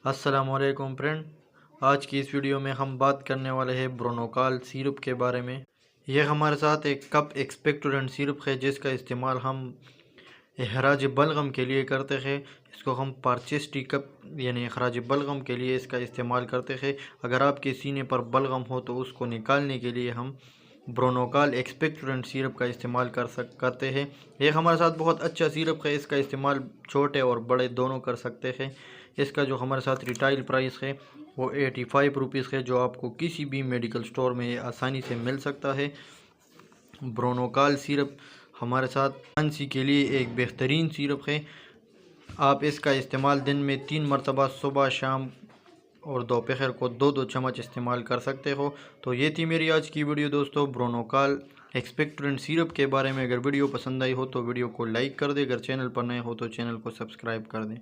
अस्सलामुअलैकुम फ्रेंड, आज की इस वीडियो में हम बात करने वाले हैं ब्रोनोकाल सिरप के बारे में। यह हमारे साथ एक कप एक्सपेक्टोरेंट सिरप है जिसका इस्तेमाल हम अखराज बलगम के लिए करते हैं। इसको हम परचेस टी कप यानी अखराज बलगम के लिए इसका इस्तेमाल करते हैं। अगर आपके सीने पर बलगम हो तो उसको निकालने के लिए हम ब्रोनोकाल एक्सपेक्टोरेंट सिरप का इस्तेमाल करते हैं। यह हमारे साथ बहुत अच्छा सिरप है। इसका इस्तेमाल छोटे और बड़े दोनों कर सकते हैं। इसका जो हमारे साथ रिटेल प्राइस है वो 85 रुपीज़ है, जो आपको किसी भी मेडिकल स्टोर में आसानी से मिल सकता है। ब्रोनोकाल सिरप हमारे साथ खांसी के लिए एक बेहतरीन सिरप है। आप इसका इस्तेमाल दिन में 3 मरतबा सुबह शाम और दोपहर को 2-2 चम्मच इस्तेमाल कर सकते हो। तो ये थी मेरी आज की वीडियो दोस्तों, ब्रोनोकाल एक्सपेक्टोरेंट सिरप के बारे में। अगर वीडियो पसंद आई हो तो वीडियो को लाइक कर दें, अगर चैनल पर नए हो तो चैनल को सब्सक्राइब कर दें।